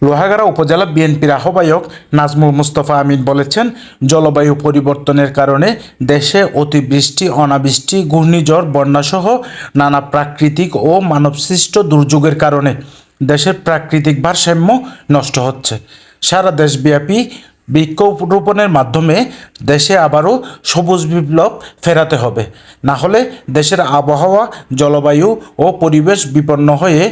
লোহাগাড়া উপজেলা বিএনপির আহ্বায়ক নাজমুল মুস্তফা আমিন বলেছেন, জলবায়ু পরিবর্তনের কারণে দেশে অতিবৃষ্টি, অনাবৃষ্টি, ঘূর্ণিঝড়, বন্যাসহ নানা প্রাকৃতিক ও মানবসৃষ্ট দুর্যোগের কারণে দেশের প্রাকৃতিক ভারসাম্য নষ্ট হচ্ছে। সারা দেশব্যাপী বৃক্ষরোপণের মাধ্যমে দেশে আবারও সবুজ বিপ্লব ফেরাতে হবে, না হলে দেশের আবহাওয়া, জলবায়ু ও পরিবেশ বিপন্ন হয়ে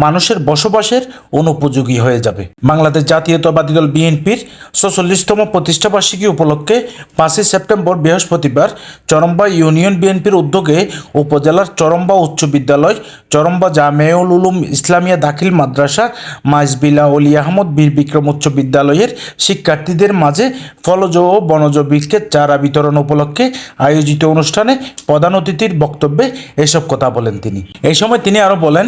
মানুষের বসবাসের অনুপযোগী হয়ে যাবে। বাংলাদেশ জাতীয়তাবাদী দল বিএনপির ৪৬তম প্রতিষ্ঠাবার্ষিকী উপলক্ষে ৫ই সেপ্টেম্বর বৃহস্পতিবার চরম্বা ইউনিয়ন বিএনপির উদ্যোগে উপজেলার চরম্বা উচ্চ বিদ্যালয়, চরম্বা জামেউল উলুম ইসলামিয়া দাখিল মাদ্রাসা, মাইজবিলা অলি আহমদ বীর বিক্রম উচ্চ বিদ্যালয়ের শিক্ষার্থীদের মাঝে ফলজ ও বনজ বৃক্ষের চারা বিতরণ উপলক্ষে আয়োজিত অনুষ্ঠানে প্রধান অতিথির বক্তব্যে এসব কথা বলেন তিনি। এই সময় তিনি আরও বলেন,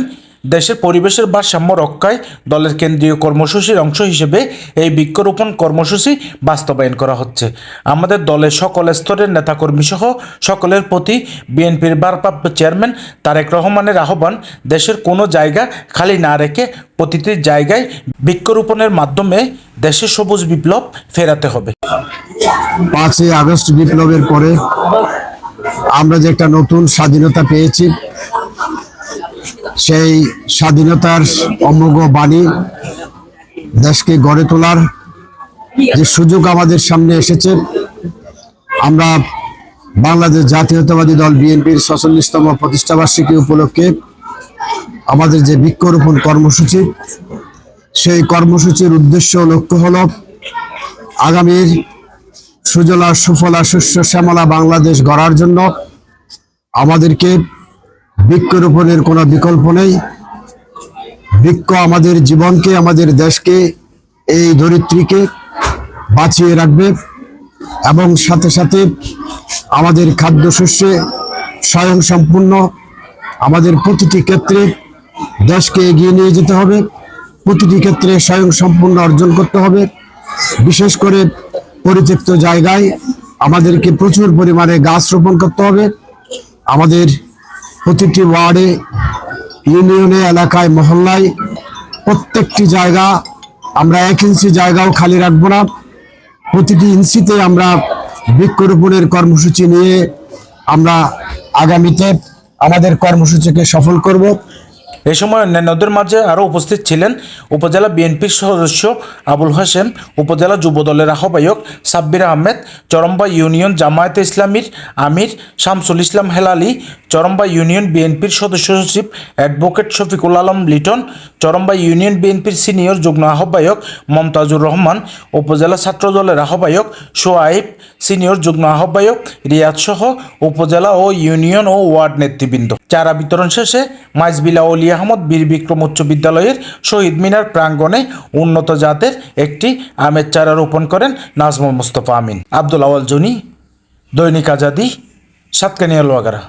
দেশের পরিবেশের ভারসাম্য রক্ষায় দলের কেন্দ্রীয় কর্মসূচির অংশ হিসেবে এই বৃক্ষরোপণ কর্মসূচি বাস্তবায়ন করা হচ্ছে। আমাদের দলের সকল স্তরের নেতাকর্মী সহ সকলের প্রতি বিএনপির ভারপ্রাপ্ত চেয়ারম্যান তারেক রহমানের আহ্বান, দেশের কোনো জায়গা খালি না রেখে প্রতিটি জায়গায় বৃক্ষরোপণের মাধ্যমে দেশের সবুজ বিপ্লব ফেরাতে হবে। 5ই আগস্ট বিপ্লবের পরে আমরা যে একটা নতুন স্বাধীনতা পেয়েছি, সেই স্বাধীনতার অমোঘ বাণী দেশকে গড়ে তোলার যে সুযোগ আমাদের সামনে এসেছে, আমরা বাংলাদেশ জাতীয়তাবাদী দল বিএনপির ৪৬তম প্রতিষ্ঠাবার্ষিকী উপলক্ষে আমাদের যে বৃক্ষরোপণ কর্মসূচি, সেই কর্মসূচির উদ্দেশ্য লক্ষ্য হল আগামীর সুজলা সুফলা শস্য শ্যামলা বাংলাদেশ গড়ার জন্য আমাদেরকে বৃক্ষরোপণের কোনো বিকল্প নেই। বৃক্ষ আমাদের জীবনকে, আমাদের দেশকে, এই ধরিত্রীকে বাঁচিয়ে রাখবে এবং সাথে সাথে আমাদের খাদ্যশস্যে স্বয়ংসম্পূর্ণ, আমাদের প্রতিটি ক্ষেত্রে দেশকে এগিয়ে নিয়ে যেতে হবে, প্রতিটি ক্ষেত্রে স্বয়ংসম্পূর্ণ অর্জন করতে হবে। বিশেষ করে পরিত্যক্ত জায়গায় আমাদেরকে প্রচুর পরিমাণে গাছ রোপণ করতে হবে। আমাদের প্রতিটি ওয়ার্ডে, ইউনিয়নে, এলাকায়, মহল্লায় প্রত্যেকটি জায়গা আমরা 1 ইঞ্চি জায়গাও খালি রাখবো না। প্রতিটি ইঞ্চিতে আমরা বৃক্ষরোপণের কর্মসূচি নিয়ে আমরা আগামীতে আমাদের কর্মসূচিকে সফল করব। এ সময় অন্যান্যদের মাঝে আরও উপস্থিত ছিলেন উপজেলা বিএনপির সদস্য আবুল হাশেম, উপজেলা যুবদলের আহ্বায়ক সাব্বির আহমেদ, চরম্বা ইউনিয়ন জামায়াতে ইসলামীর আমির শামসুল ইসলাম হেলালি, চরম্বা ইউনিয়ন বিএনপির সদস্য সচিব অ্যাডভোকেট শফিকুল আলম লিটন, চরম্বা ইউনিয়ন বিএনপির সিনিয়র যুগ্ম আহ্বায়ক মমতাজুর রহমান, উপজেলা ছাত্রদলের আহ্বায়ক সোয়াইব, সিনিয়র যুগ্ম আহ্বায়ক রিয়াদ সহ উপজেলা ও ইউনিয়ন ও ওয়ার্ড নেতৃবৃন্দ। চারা বিতরণ শেষে মাইজবিলা অলি আহমদ বীর বিক্রম উচ্চ বিদ্যালয়ের শহীদ মিনার প্রাঙ্গণে উন্নত জাতের একটি আমের চারা রোপণ করেন নাজমুল মুস্তফা আমিন। আব্দুল আওয়াল জনি, দৈনিক আজাদী, সাতকানিয়া লোহাগাড়া।